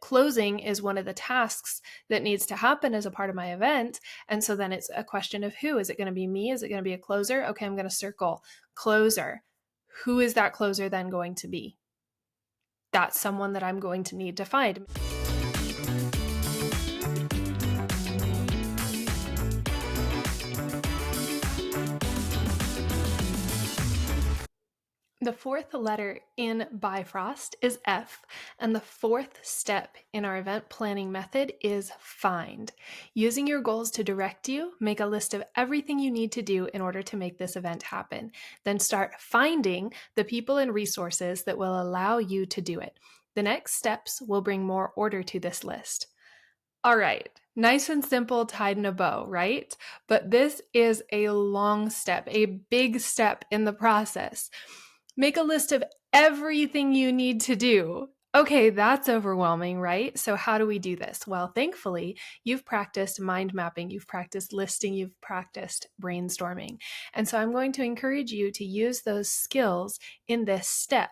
closing is one of the tasks that needs to happen as a part of my event. And so then it's a question of who. Is it going to be me? Is it going to be a closer? Okay, I'm going to circle closer. Who is that closer then going to be? That's someone that I'm going to need to find. The fourth letter in Buyfrost is F, and the fourth step in our event planning method is find. Using your goals to direct you, make a list of everything you need to do in order to make this event happen. Then start finding the people and resources that will allow you to do it. The next steps will bring more order to this list. All right, nice and simple, tied in a bow, right? But this is a long step, a big step in the process. Make a list of everything you need to do. Okay, that's overwhelming, right? So how do we do this? Well, thankfully, you've practiced mind mapping, you've practiced listing, you've practiced brainstorming. And so I'm going to encourage you to use those skills in this step.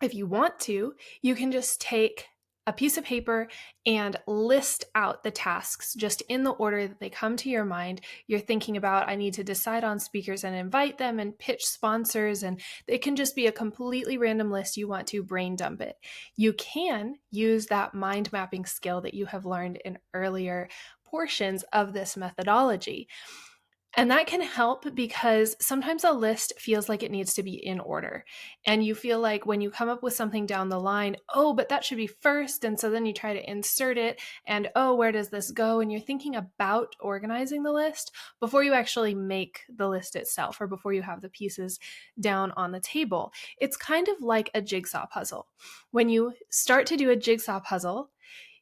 If you want to, you can just take a piece of paper and list out the tasks just in the order that they come to your mind. You're thinking about, I need to decide on speakers and invite them and pitch sponsors, and it can just be a completely random list. You want to brain dump it. You can use that mind mapping skill that you have learned in earlier portions of this methodology. And that can help because sometimes a list feels like it needs to be in order. And you feel like when you come up with something down the line, oh, but that should be first. And so then you try to insert it and, oh, where does this go? And you're thinking about organizing the list before you actually make the list itself or before you have the pieces down on the table. It's kind of like a jigsaw puzzle. When you start to do a jigsaw puzzle,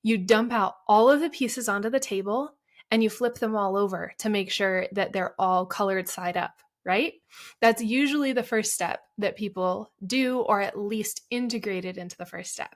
you dump out all of the pieces onto the table and you flip them all over to make sure that they're all colored side up, right? That's usually the first step that people do, or at least integrated into the first step.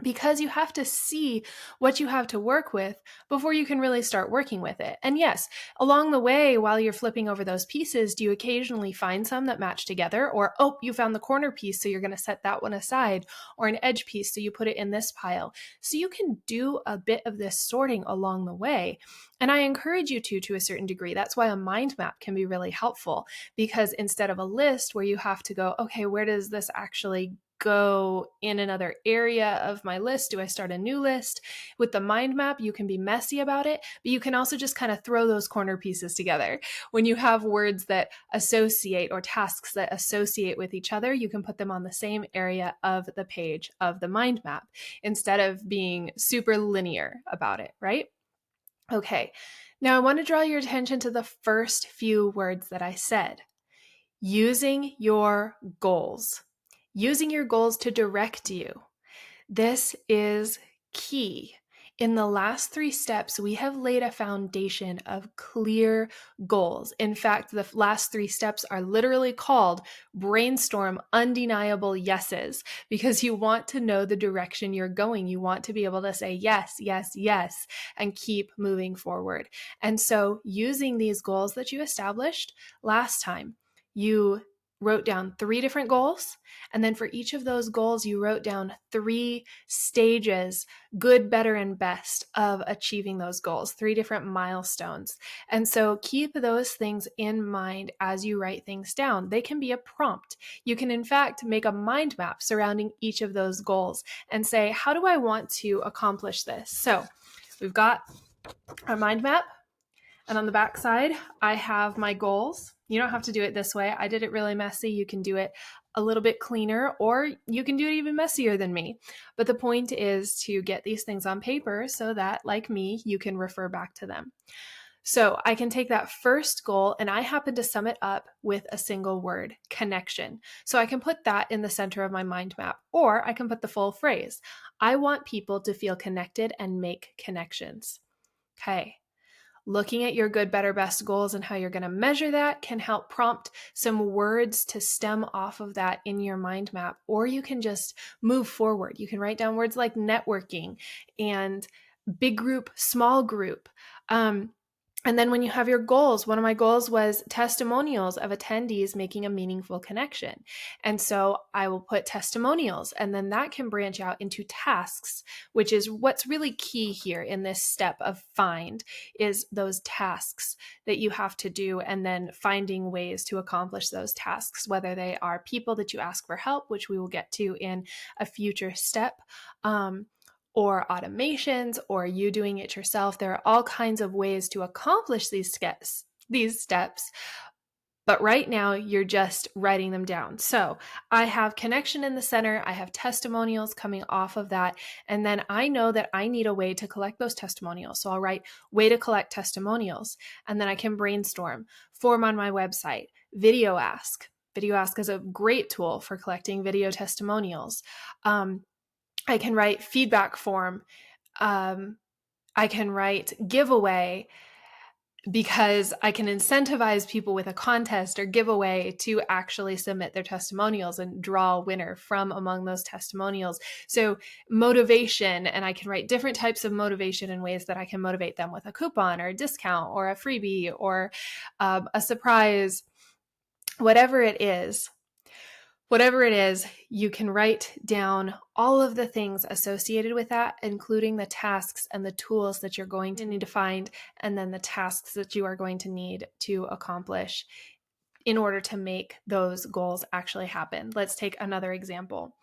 Because you have to see what you have to work with before you can really start working with it. And yes, along the way, while you're flipping over those pieces, do you occasionally find some that match together? Or, oh, you found the corner piece, so you're going to set that one aside, or an edge piece, so you put it in this pile. So you can do a bit of this sorting along the way. And I encourage you to a certain degree. That's why a mind map can be really helpful, because instead of a list where you have to go, okay, where does this actually go in another area of my list? Do I start a new list? With the mind map, you can be messy about it, but you can also just kind of throw those corner pieces together. When you have words that associate or tasks that associate with each other, you can put them on the same area of the page of the mind map instead of being super linear about it, right? Okay, now I want to draw your attention to the first few words that I said. Using your goals. Using your goals to direct you. This is key. In the last 3 steps, we have laid a foundation of clear goals. In fact, the last 3 steps are literally called brainstorm undeniable yeses, because you want to know the direction you're going. You want to be able to say yes, yes, yes, and keep moving forward. And so using these goals that you established last time, you wrote down 3 different goals. And then for each of those goals, you wrote down 3 stages, good, better, and best of achieving those goals, 3 different milestones. And so keep those things in mind as you write things down. They can be a prompt. You can, in fact, make a mind map surrounding each of those goals and say, how do I want to accomplish this? So we've got our mind map. And on the back side, I have my goals. You don't have to do it this way. I did it really messy. You can do it a little bit cleaner, or you can do it even messier than me. But the point is to get these things on paper so that, like me, you can refer back to them. So I can take that first goal and I happen to sum it up with a single word, connection. So I can put that in the center of my mind map, or I can put the full phrase. I want people to feel connected and make connections. Okay. Looking at your good, better, best goals and how you're going to measure that can help prompt some words to stem off of that in your mind map, or you can just move forward. You can write down words like networking and big group, small group. And then when you have your goals, one of my goals was testimonials of attendees making a meaningful connection. And so I will put testimonials, and then that can branch out into tasks, which is what's really key here in this step of find, is those tasks that you have to do, and then finding ways to accomplish those tasks, whether they are people that you ask for help, which we will get to in a future step, or automations, or you doing it yourself. There are all kinds of ways to accomplish these steps. But right now, you're just writing them down. So I have connection in the center. I have testimonials coming off of that. And then I know that I need a way to collect those testimonials. So I'll write way to collect testimonials. And then I can brainstorm, form on my website, video ask. Video ask is a great tool for collecting video testimonials. I can write feedback form. I can write giveaway, because I can incentivize people with a contest or giveaway to actually submit their testimonials and draw a winner from among those testimonials. So motivation, and I can write different types of motivation in ways that I can motivate them with a coupon or a discount or a freebie or a surprise, whatever it is. Whatever it is, you can write down all of the things associated with that, including the tasks and the tools that you're going to need to find, and then the tasks that you are going to need to accomplish in order to make those goals actually happen. Let's take another example.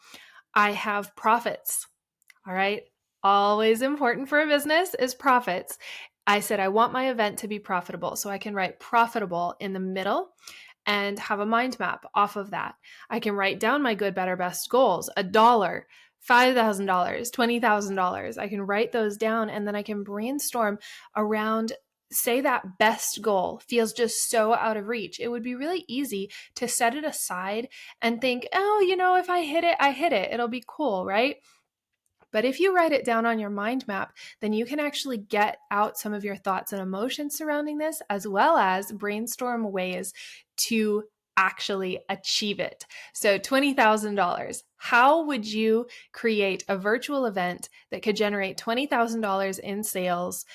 I have profits. All right. Always important for a business is profits. I said I want my event to be profitable, so I can write profitable in the middle and have a mind map off of that. I can write down my good, better, best goals, $1, $5,000, $20,000. I can write those down, and then I can brainstorm around, say that best goal feels just so out of reach. It would be really easy to set it aside and think, oh, if I hit it, I hit it. It'll be cool, right? But if you write it down on your mind map, then you can actually get out some of your thoughts and emotions surrounding this, as well as brainstorm ways to actually achieve it. So $20,000. How would you create a virtual event that could generate $20,000 in sales?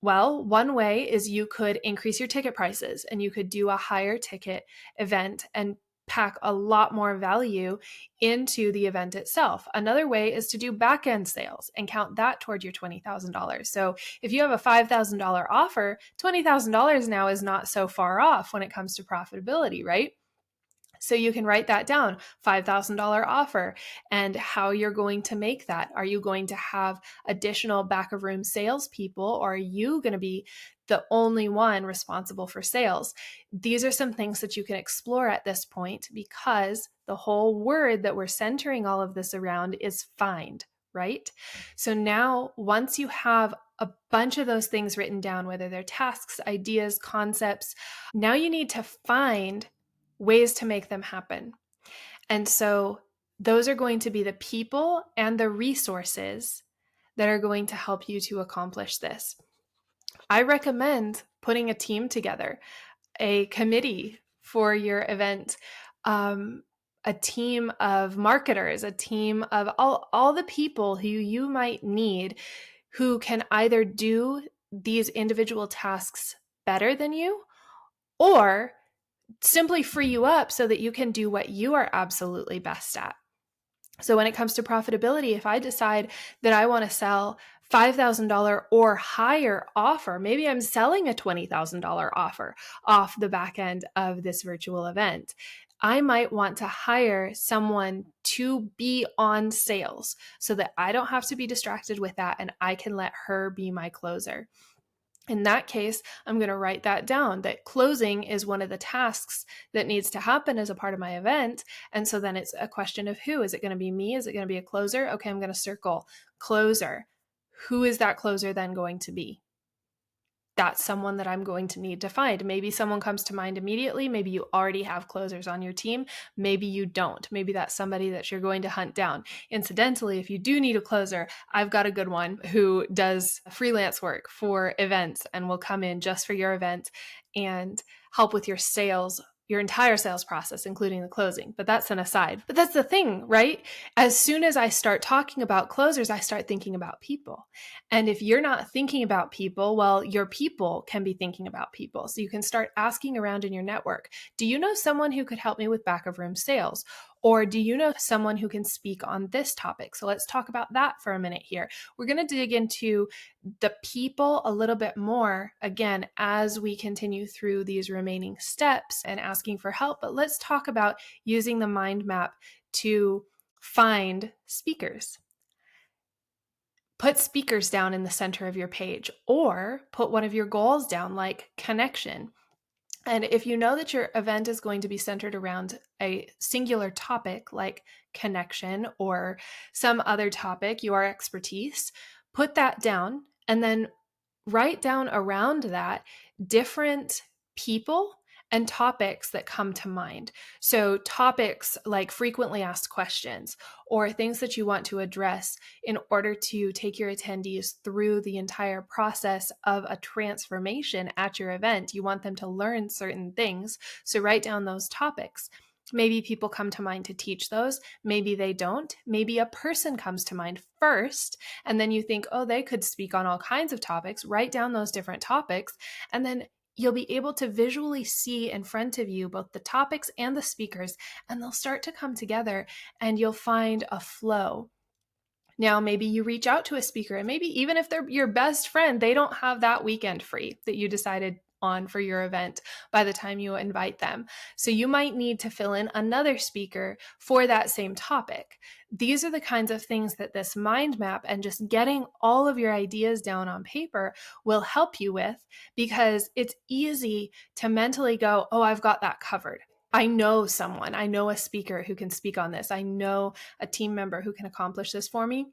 Well, one way is you could increase your ticket prices, and you could do a higher ticket event and pack a lot more value into the event itself. Another way is to do back-end sales and count that toward your $20,000. So if you have a $5,000 offer, $20,000 now is not so far off when it comes to profitability, right? So you can write that down, $5,000 offer, and how you're going to make that. Are you going to have additional back of room salespeople, or are you going to be the only one responsible for sales? These are some things that you can explore at this point, because the whole word that we're centering all of this around is find, right? So now, once you have a bunch of those things written down, whether they're tasks, ideas, concepts, now you need to find ways to make them happen. And so those are going to be the people and the resources that are going to help you to accomplish this. I recommend putting a team together, a committee for your event, a team of marketers, a team of all the people who you might need, who can either do these individual tasks better than you, or simply free you up so that you can do what you are absolutely best at. So when it comes to profitability, if I decide that I want to sell $5,000 or higher offer, maybe I'm selling a $20,000 offer off the back end of this virtual event, I might want to hire someone to be on sales so that I don't have to be distracted with that, and I can let her be my closer. In that case, I'm going to write that down, that closing is one of the tasks that needs to happen as a part of my event. And so then it's a question of who. Is it going to be me? Is it going to be a closer? Okay, I'm going to circle closer. Who is that closer then going to be? That's someone that I'm going to need to find. Maybe someone comes to mind immediately. Maybe you already have closers on your team. Maybe you don't. Maybe that's somebody that you're going to hunt down. Incidentally, if you do need a closer, I've got a good one who does freelance work for events and will come in just for your event and help with your sales your entire sales process, including the closing. But that's an aside. But that's the thing, right? As soon as I start talking about closers, I start thinking about people. And if you're not thinking about people, well, your people can be thinking about people. So you can start asking around in your network, do you know someone who could help me with back of room sales? Or do you know someone who can speak on this topic? So let's talk about that for a minute here. We're going to dig into the people a little bit more, again, as we continue through these remaining steps and asking for help. But let's talk about using the mind map to find speakers. Put speakers down in the center of your page, or put one of your goals down, like connection. And if you know that your event is going to be centered around a singular topic like connection or some other topic, your expertise, put that down and then write down around that different people and topics that come to mind. So topics like frequently asked questions or things that you want to address in order to take your attendees through the entire process of a transformation at your event. You want them to learn certain things. So write down those topics. Maybe people come to mind to teach those. Maybe they don't. Maybe a person comes to mind first, and then you think, oh, they could speak on all kinds of topics. Write down those different topics, and then you'll be able to visually see in front of you both the topics and the speakers, and they'll start to come together, and you'll find a flow. Now, maybe you reach out to a speaker, and maybe even if they're your best friend, they don't have that weekend free that you decided on for your event by the time you invite them. So you might need to fill in another speaker for that same topic. These are the kinds of things that this mind map and just getting all of your ideas down on paper will help you with, because it's easy to mentally go, oh, I've got that covered. I know someone, I know a speaker who can speak on this. I know a team member who can accomplish this for me.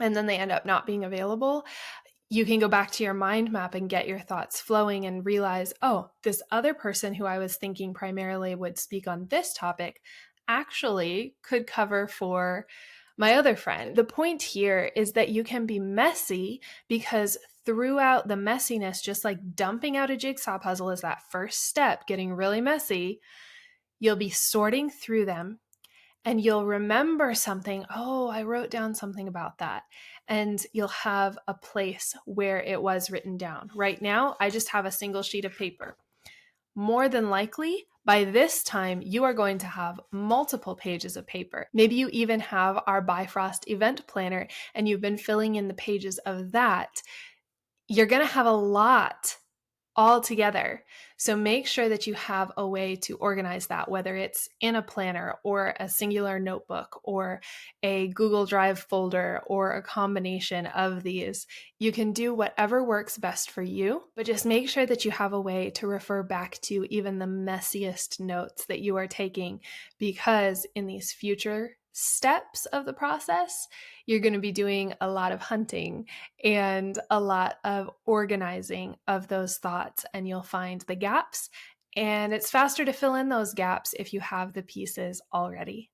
And then they end up not being available. You can go back to your mind map and get your thoughts flowing and realize, oh, this other person who I was thinking primarily would speak on this topic actually could cover for my other friend. The point here is that you can be messy, because throughout the messiness, just like dumping out a jigsaw puzzle is that first step, getting really messy, you'll be sorting through them. And you'll remember something, oh, I wrote down something about that. And you'll have a place where it was written down. Right now, I just have a single sheet of paper. More than likely, by this time, you are going to have multiple pages of paper. Maybe you even have our Buyfrost event planner and you've been filling in the pages of that. You're going to have a lot all together. So make sure that you have a way to organize that, whether it's in a planner or a singular notebook or a Google Drive folder or a combination of these. You can do whatever works best for you, but just make sure that you have a way to refer back to even the messiest notes that you are taking, because in these future steps of the process, you're going to be doing a lot of hunting and a lot of organizing of those thoughts, and you'll find the gaps. And it's faster to fill in those gaps if you have the pieces already.